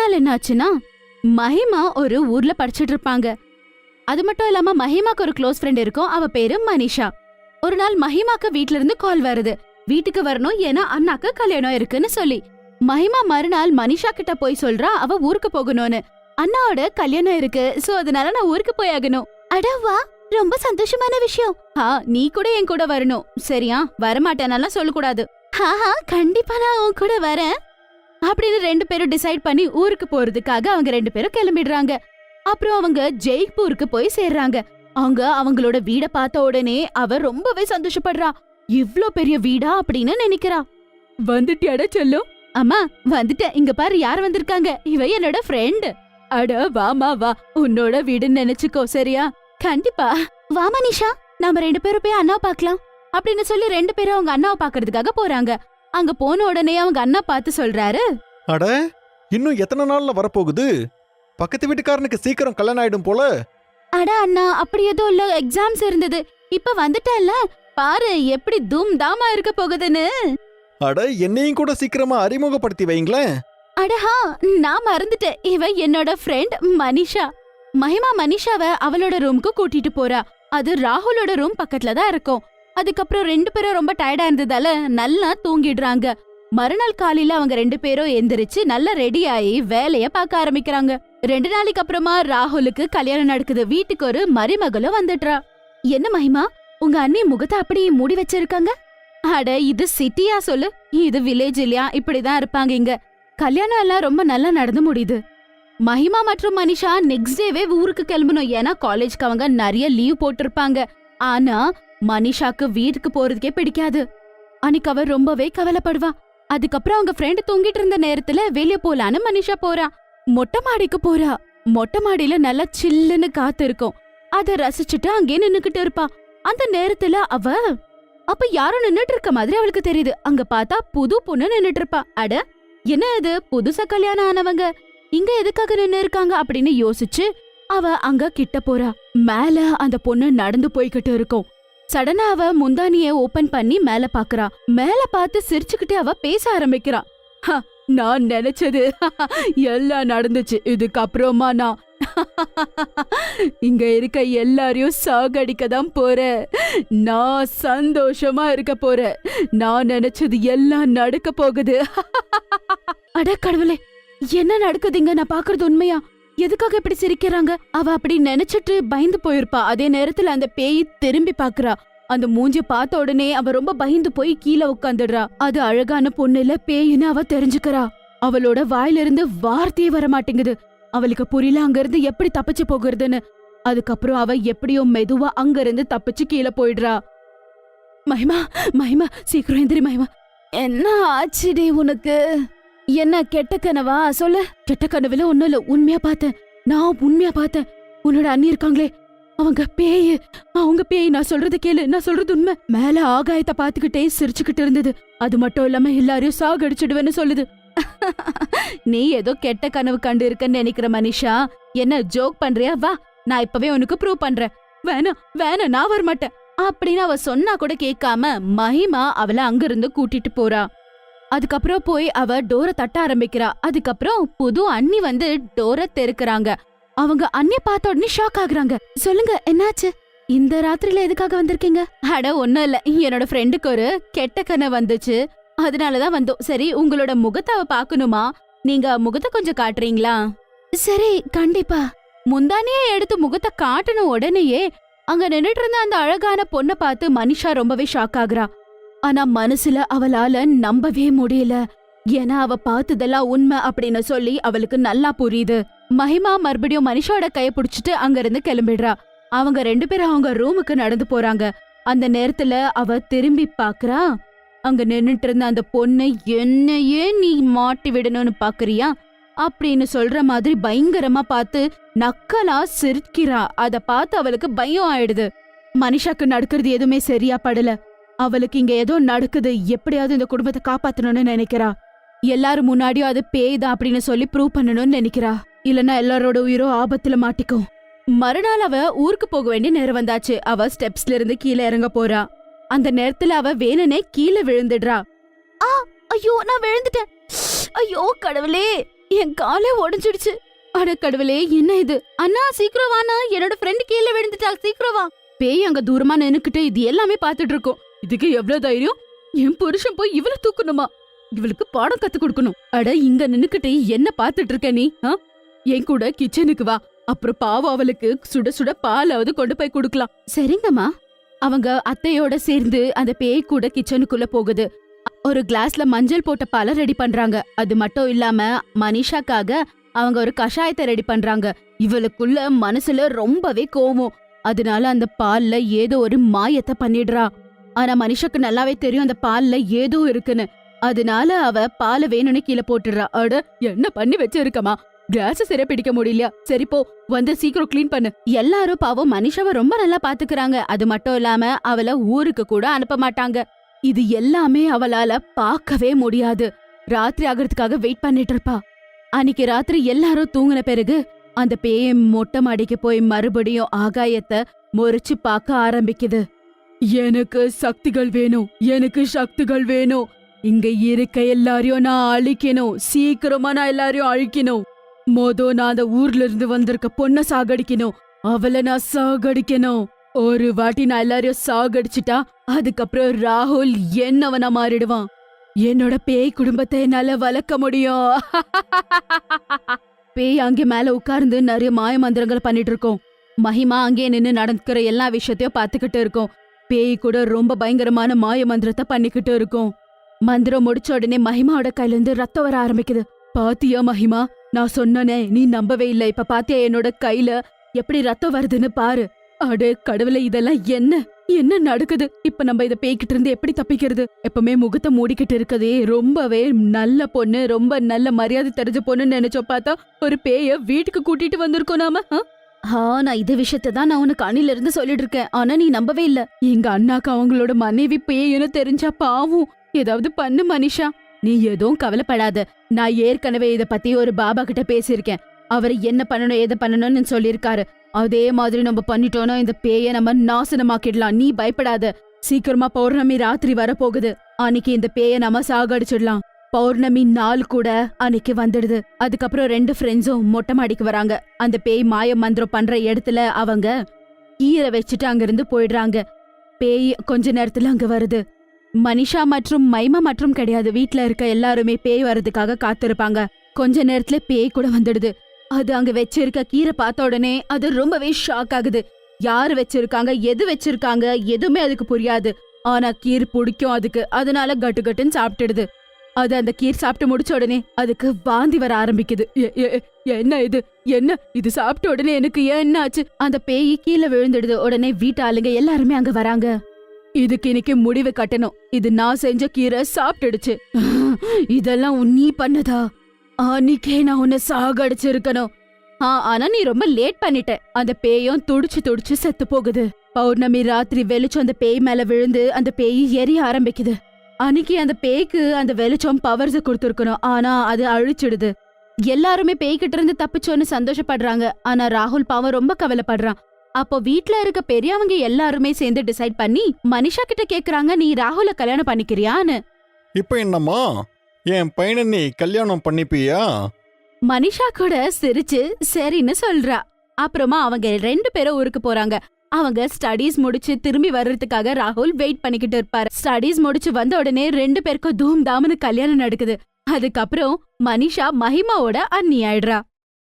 மறுநாள் என்னாச்சுன்னா, மஹிமா ஒரு ஊர்ல படிச்சிட்டு இருப்பாங்க. அது மட்டும் இல்லாம மஹிமாக்கு ஒரு க்ளோஸ் ஃப்ரெண்ட் இருக்கும். அவ பேரு மனிஷா. ஒரு நாள் மஹிமாக்கு வீட்ல இருந்து கால் வருது. வீட்டுக்கு வரணும், ஏன்னா அண்ணாக்கு கல்யாணம் இருக்குன்னு சொல்லி. மஹிமா மறுநாள் மனிஷா கிட்ட போய் சொல்றா அவ ஊருக்கு போகணும்னு. அண்ணாவோட கல்யாணம் இருக்கு, சோ அதனால நான் ஊருக்கு போயாகணும். அடவா, ரொம்ப சந்தோஷமான விஷயம். நீ கூட என் கூட வரணும், சரியா? வரமாட்டேனால சொல்லக்கூடாது. கண்டிப்பா நான் உன் கூட வரேன் அப்படின்னு 2 பேரும் டிசைட் பண்ணி ஊருக்கு போறதுக்காக அவங்க 2 பேரும் கிளம்பிடுறாங்க. அப்புறம் அவங்க ஜெய்ப்பூருக்கு போய் சேர்றாங்க. அவங்களோட வீட பார்த்த உடனே அவ ரொம்பவே சந்தோஷப்படுறா. இவ்ளோ பெரிய வீடா அப்படின்னு நினைக்கிறா. வந்துட்டியாடா செல்லும்? அம்மா வந்துட்டேன். இங்க பாரு யார் வந்திருக்காங்க. இவ என்னோட ஃப்ரெண்ட். அட வாமா வா, உன்னோட வீடுன்னு நினைச்சுக்கோ, சரியா? கண்டிப்பா வா மனிஷா, நாம 2 பேரும் போய் அண்ணாவை பாக்கலாம் அப்படின்னு சொல்லி 2 பேரும் அவங்க அண்ணாவை பாக்குறதுக்காக போறாங்க. அங்க போன உடனே அவங்க அண்ணா பார்த்து சொல்றாரு, அட இன்னும் எத்தனை நாள்ல வரப்போகுது? பக்கத்து வீட்டுக்காரனுக்கு சீக்கிரம் கல்யாணம் ஆயிடும் போல. அட அண்ணா, அப்படி எதுவும் இல்ல, எக்ஸாம்ஸ் இருந்தது, இப்ப வந்துட்டல்ல, பாரு எப்படி தூம் தாமா இருக்க போகுதுன்னு. அட என்னையும் கூட சீக்கிரமா அறிமுகப்படுத்தி வைங்களேன். அடஹா, நான் மறந்துட்டேன், இவ என்னோட ஃப்ரெண்ட் மனிஷா. மஹிமா மனிஷாவை அவளோட ரூமுக்கு கூட்டிட்டு போறா. அது ராகுலோட ரூம் பக்கத்துல தான் இருக்கும். அதுக்கப்புறம் 2 பேரும் ரொம்ப டயர்டா இருந்ததால நல்லா தூங்கிடுறாங்க. மறுநாள் காலையில அவங்க 2 பேரும் எந்திரிச்சு நல்லா ரெடி ஆகி வேலைய பார்க்க ஆரம்பிக்கிறாங்க. 2 நாளைக்கு அப்புறமா ராகுலுக்கு கல்யாணம் நடக்குது. வீட்டுக்கு ஒரு மருமகளும் வந்துடுறா. என்ன மஹிமா, உங்க அண்ணி முகத்தை அப்படி மூடி வச்சிருக்காங்க? அட இது சிட்டியா சொல்லு, இது வில்லேஜ் இல்லையா? இப்படிதான் இருப்பாங்க இங்க. கல்யாணம் எல்லாம் ரொம்ப நல்லா நடந்து முடியுது. மஹிமா மற்றும் மனிஷா நெக்ஸ்ட் டேவே ஊருக்கு கிளம்பணும், ஏன்னா காலேஜ்க்கு அவங்க நிறைய லீவ் போட்டிருப்பாங்க. ஆனா மனிஷாக்கு வீட்டுக்கு போறதுக்கே பிடிக்காது. அன்னைக்கு அவ ரொம்பவே கவலைப்படுவா. அதுக்கப்புறம் அவங்க ஃப்ரெண்ட் தூங்கிட்டு இருந்த நேரத்துல வெளிய போலான்னு மனிஷா போறா. மொட்டை மாடிக்கு போறா. மொட்டை மாடியில நல்லா சில்லுன்னு காத்து இருக்கும். அத ரசிச்சுட்டு அங்கே நின்னுகிட்டு இருப்பா. அந்த நேரத்துல அப்ப யாரும் நின்னுட்டு இருக்க மாதிரி அவளுக்கு தெரியுது. அங்க பார்த்தா புது பொண்ணு நின்னுட்டு இருப்பா. அட என்ன இது, புதுசா கல்யாணம் ஆனவங்க இங்க எதுக்காக நின்னு இருக்காங்க அப்படின்னு யோசிச்சு அவ அங்க கிட்ட போறா. மேல அந்த பொண்ணு நடந்து போய்கிட்டு இருக்கும். சடனா அவ முந்தானிய ஓபன் பண்ணி மேல பாக்குறா. மேல பார்த்து சிரிச்சுக்கிட்டே அவ பேச ஆரம்பிக்கிறா. நான் நினைச்சது எல்லாம் நடந்துச்சு. இதுக்கப்புறமா நான் இங்க இருக்க எல்லாரையும் சாகடிக்க தான் போறேன். நான் சந்தோஷமா இருக்க போறேன். நான் நினைச்சது எல்லாம் நடக்க போகுது. அட கடவுளே, என்ன நடக்குதுங்க? நான் பாக்குறது உண்மையா? எதுக்காக இப்படி சிரிக்கிறாங்க? அவ அப்படி நினைச்சிட்டு பயந்து போயிருப்பா. அதே நேரத்துல அந்த பேய் திரும்பி பாக்குறா. அந்த மூஞ்சி பார்த்த உடனே அவ ரொம்ப பயந்து போய் கீழே உட்காந்துடுறா. அது அழகான பொண்ணு இல்ல, பேயின்னு அவ தெரிஞ்சுக்கிறா. அவளோட வாயிலிருந்து வார்த்தையே வர மாட்டேங்குது. அவளுக்கு புரியல அங்க இருந்து எப்படி தப்பிச்சு போகிறதுன்னு. அதுக்கப்புறம் அவ எப்படியோ மெதுவா அங்க இருந்து தப்பிச்சு கீழே போயிடுறா. மஹிமா, மஹிமா சீக்கிரம் எந்திரி மஹிமா. என்ன ஆச்சுடி உனக்கு? என்ன கெட்ட கனவா? சொல்லு. கெட்ட கனவுல ஒண்ணும் இல்ல, உண்மையா பார்த்தேன். நான் உண்மையா பார்த்தேன். உன்னோட அண்ணி இருக்காங்களே, அவங்க பேய். அவங்க பேய். நான் சொல்றது கேளு, நான் சொல்றது உண்மை. மேல ஆகாயத்தை பாத்துக்கிட்டே சிரிச்சுக்கிட்டு இருந்தது. அது மட்டும் இல்லாம எல்லாரையும் சாகடிச்சிடுவேன்னு சொல்லுது. நீ ஏதோ கெட்ட கனவு கண்டு இருக்கன்னு நினைக்கிற மனிஷா. என்ன ஜோக் பண்றியா? வா, நான் இப்பவே உனக்கு ப்ரூவ் பண்றேன். வேணாம் வேணாம், நான் வரமாட்டேன் அப்படின்னு அவ சொன்னா கூட கேட்காம மஹிமா அவளை அங்கிருந்து கூட்டிட்டு போறா. அதுக்கப்புறம் போய் அவ டோரை தட்ட ஆரம்பிக்கிறா. அதுக்கப்புறம் புது அண்ணி வந்து டோரை தெருக்குறாங்க. அவங்க அண்ணிய பார்த்த உடனே ஷாக் ஆகுறாங்க. சொல்லுங்க, என்னாச்சு? இந்த ராத்திரில எதுக்காக வந்திருக்கீங்க? அட ஒண்ணும் இல்ல, என்னோட ஃப்ரெண்டுக்கு ஒரு கெட்ட கனவு வந்துச்சு, அதனாலதான் வந்தோம். சரி, உங்களோட முகத்தை அவ பாக்கணுமா? நீங்க முகத்தை கொஞ்சம் காட்டுறீங்களா? சரி, கண்டிப்பா. முந்தானியே எடுத்து முகத்தை காட்டணும். உடனேயே அங்க நின்னுட்டு இருந்த அந்த அழகான பொண்ணை பார்த்து மனிஷா ரொம்பவே ஷாக் ஆகுறா. ஆனா மனசுல அவளால நம்பவே முடியல. ஏன்னா அவ பார்த்ததெல்லாம் உண்மை அப்படின்னு சொல்லி அவளுக்கு நல்லா புரியுது. மஹிமா மறுபடியும் மனிஷாவோட கைய புடிச்சிட்டு அங்க இருந்து கிளம்பிடுறா. அவங்க 2 பேரும் அவங்க ரூமுக்கு நடந்து போறாங்க. அந்த நேரத்துல அவ திரும்பி பாக்குறா. அங்க நின்னுட்டு இருந்த அந்த பொண்ணு, என்னையே நீ மாட்டி விடணும்னு பாக்குறியா அப்படின்னு சொல்ற மாதிரி பயங்கரமா பார்த்து நக்கலா சிரிக்கிறா. அத பார்த்து அவளுக்கு பயம் ஆயிடுது. மனிஷாக்கு நடக்கிறது எதுவுமே சரியா படல. அவளுக்கு இங்க ஏதோ நடக்குது, எப்படியாவது இந்த குடும்பத்தை காப்பாத்தணும்னு நினைக்கிறா. எல்லாரும் முன்னாடியும் அது பேய்தான் அப்படின்னு சொல்லி ப்ரூவ் பண்ணணும்னு நினைக்கிறா. இல்லன்னா எல்லாரோட உயிரோ ஆபத்துல மாட்டிக்கும். மறுநாள் அவ ஊருக்கு போக வேண்டிய நேரம் வந்தாச்சு. அவ ஸ்டெப்ஸ்ல இருந்து கீழே இறங்க போறா. அந்த நேரத்துல அவ வேணுனே கீழே விழுந்துடுறா. ஐயோ, நான் விழுந்துட்டேன். ஐயோ கடவுளே, என் காலே உடைஞ்சிடுச்சு. அட கடவுளே, என்ன இது? அண்ணா சீக்கிரம் வாண்ணா, என்னோட ஃப்ரெண்ட் கீழே விழுந்துட்டா, சீக்கிரம் வா. பேய் அங்க தூரமா நின்னுக்கிட்டு இது எல்லாமே பாத்துட்டு இருக்கோம். இதுக்கு எவ்வளவு தைரியம்? என் புருஷன் போய் இவள தூக்கணுமா? இவளுக்கு பாடம் கத்து கொடுக்கணும். அட இங்க நின்னுக்கிட்டு என்ன பாத்துட்டு இருக்க நீ? என் கூட கிச்சனுக்கு வா. அப்புறம் பாவம் அவளுக்கு சுட சுட பாலாவது கொண்டு போய் கொடுக்கலாம். சரிங்கம்மா. அவங்க அத்தையோட சேர்ந்து அந்த பேய் கூட கிச்சனுக்குள்ள போகுது. ஒரு கிளாஸ்ல மஞ்சள் போட்ட பாலை ரெடி பண்றாங்க. அது மட்டும் இல்லாம மனிஷாக்காக அவங்க ஒரு கஷாயத்தை ரெடி பண்றாங்க. இவளுக்குள்ள மனசுல ரொம்பவே கோவம். அதனால அந்த பால்ல ஏதோ ஒரு மாயத்தை பண்ணிடுறா. ஆனா மனிஷாக்கு நல்லாவே தெரியும் அந்த பால்ல ஏதோ இருக்குன்னு. அதனால அவ பாலை வேணும்னு கீழே போட்டுடுறா. அட என்ன பண்ணி வச்சிருக்கமா? கிளாஸ் சரியா பிடிக்க முடியலையா? சரி போ, வந்து சீக்கிரம் கிளீன் பண்ணு. எல்லாரும் பாவம் மனிஷாவை ரொம்ப நல்லா பாத்துக்கிறாங்க. அது மட்டும் இல்லாம அவளை ஊருக்கு கூட அனுப்ப மாட்டாங்க. இது எல்லாமே அவளால பார்க்கவே முடியாது. ராத்திரி ஆகிறதுக்காக வெயிட் பண்ணிட்டு இருப்பா. அன்னைக்கு ராத்திரி எல்லாரும் தூங்கின பிறகு அந்த பேய் மொட்டை மாடிக்கு போய் மறுபடியும் ஆகாயத்தை முறைச்சு பார்க்க ஆரம்பிக்குது. எனக்கு சக்திகள் வேணும், எனக்கு சக்திகள் வேணும். இங்க இருக்க எல்லாரையும் நான் அழிக்கணும். சீக்கிரமா நான் எல்லாரையும் அழிக்கணும். நான் அந்த ஊர்ல இருந்து வந்திருக்க பொண்ண சாகடிக்கணும். அவளை நான் சாகடிக்கணும். ஒரு வாட்டி நான் எல்லாரையும் சாகடிச்சிட்டா அதுக்கப்புறம் ராகுல் என்னவனா மாறிடுவான். என்னோட பேய் குடும்பத்தை என்னால வளர்க்க முடியும். பேய் அங்கே மேல உட்கார்ந்து நிறைய மாய மந்திரங்களை பண்ணிட்டு இருக்கோம். மகிமா அங்கே நின்னு நடக்கிற எல்லா விஷயத்தையும் பாத்துக்கிட்டு இருக்கோம். பேய் கூட ரொம்ப பயங்கரமான மாய மந்திரத்தை பண்ணிக்கிட்டு இருக்கும். மந்திரம் முடிச்ச உடனே மகிமாவோட கையில இருந்து ரத்தம் வர ஆரம்பிக்குது. பாத்தியா மகிமா, நான் சொன்னனே, நீ நம்பவே இல்லை. இப்ப பாத்தியா என்னோட கையில எப்படி ரத்தம் வருதுன்னு பாரு. அடே கடவுளே, இதெல்லாம் என்ன என்ன நடக்குது? இப்ப நம்ம இத பேய்கிட்டு இருந்து எப்படி தப்பிக்கிறது? எப்பவுமே முகத்தை மூடிக்கிட்டு இருக்கதே ரொம்பவே நல்ல பொண்ணு, ரொம்ப நல்ல மரியாதை தெரிஞ்ச பொண்ணுன்னு நினைச்சோம். பார்த்தா ஒரு பேய வீட்டுக்கு கூட்டிட்டு வந்திருக்கோம் நாம. நான் இது விஷயத்தான் நான் உனக்கு அணில இருந்து சொல்லிட்டு இருக்கேன். ஆனா நீ நம்பவே இல்ல. எங்க அண்ணாக்கு அவங்களோட மனைவி பேயுன்னு தெரிஞ்சா பாவம். ஏதாவது பண்ணு மனிஷா. நீ எதுவும் கவலைப்படாத. நான் ஏற்கனவே இத பத்தி ஒரு பாபா கிட்ட பேசியிருக்கேன். அவர் என்ன பண்ணணும் ஏதை பண்ணணும்னு சொல்லியிருக்காரு. அதே மாதிரி நம்ம பண்ணிட்டோம்னா இந்த பேய நம்ம நாசனமாக்கிடலாம். நீ பயப்படாத. சீக்கிரமா பௌர்ணமி ராத்திரி வரப்போகுது. அன்னைக்கு இந்த பேய நம்ம சாகடிச்சிடலாம். பௌர்ணமி நாள் கூட அன்னைக்கு வந்துடுது. அதுக்கப்புறம் 2 ஃப்ரெண்ட்ஸும் மொட்டை மாடிக்கு வராங்க. அந்த பேய் மாய மந்திரம் பண்ற இடத்துல அவங்க கீரை வச்சுட்டு அங்கிருந்து போயிடுறாங்க. பேய் கொஞ்ச நேரத்துல அங்க வருது. மனிஷா மற்றும் மைமா மற்றும் கிடையாது, வீட்ல இருக்க எல்லாருமே பேய் வர்றதுக்காக காத்திருப்பாங்க. கொஞ்ச நேரத்துல பேய் கூட வந்துடுது. அது அங்க வச்சிருக்க கீரை பார்த்த உடனே அது ரொம்பவே ஷாக் ஆகுது. யாரு வச்சிருக்காங்க, எது வச்சிருக்காங்க, எதுவுமே அதுக்கு புரியாது. ஆனா கீர் பிடிக்கும் அதுக்கு. அதனால கட்டு கட்டுன்னு சாப்பிட்டுடுது. அது அந்த கீர் சாப்பிட்டு முடிச்ச உடனே அதுக்கு வாந்தி வர ஆரம்பிக்குது. என்ன இது, என்ன இது? சாப்பிட்ட உடனே எனக்கு என்ன ஆச்சு? அந்த பேய் கீழே விழுந்துடுது. உடனே வீட்டு ஆளுங்க எல்லாருமே அங்க வராங்க. இதுக்கு இன்னைக்கு முடிவு கட்டணும். இது நான் செஞ்ச கீரை சாப்பிட்டுடுச்சு. இதெல்லாம் நீ பண்ணதா? அன்னைக்கே நான் உன்னை சாகடிச்சிருக்கணும். ஆனா நீ ரொம்ப லேட் பண்ணிட்ட. அந்த பேயும் துடிச்சு துடிச்சு செத்து போகுது. பௌர்ணமி ராத்திரி வெளிச்சம் அந்த பேய் மேல விழுந்து அந்த பேய் எரிய ஆரம்பிக்குது. அன்னைக்கு அந்த பேய்க்கு அந்த வெளிச்சம் பவர்ஸ் கொடுத்துருக்கணும். ஆனா அது அழிச்சிடுது. எல்லாருமே பேய்கிட்ட இருந்து தப்பிச்சோன்னு சந்தோஷப்படுறாங்க. ஆனா ராகுல் பாவம் ரொம்ப கவலைப்படுறான். அப்போ வீட்ல இருக்க பெரியவங்க எல்லாருமே சேர்ந்து டிசைட் பண்ணி மனிஷா கிட்ட கேக்குறாங்க, நீ ராகுல கல்யாணம் பண்ணிக்கிறியான்னு. இப்ப என்னம்மா, என் பையனை நீ கல்யாணம் பண்ணிப்பியா? மனிஷா கூட சிரிச்சு சரின்னு சொல்றா. அப்புறமா அவங்க 2 பேரும் ஊருக்கு போறாங்க. அவங்க ஸ்டடீஸ் முடிச்சு திரும்பி வர்றதுக்காக ராகுல் வெயிட் பண்ணிக்கிட்டு இருப்பாரு. ஸ்டடீஸ் முடிச்சு வந்த உடனே 2 பேருக்கும் தூம் தாம்னு கல்யாணம் நடக்குது. அதுக்கப்புறம் மனிஷா மஹிமாவோட அண்ணி ஆயிடுறா.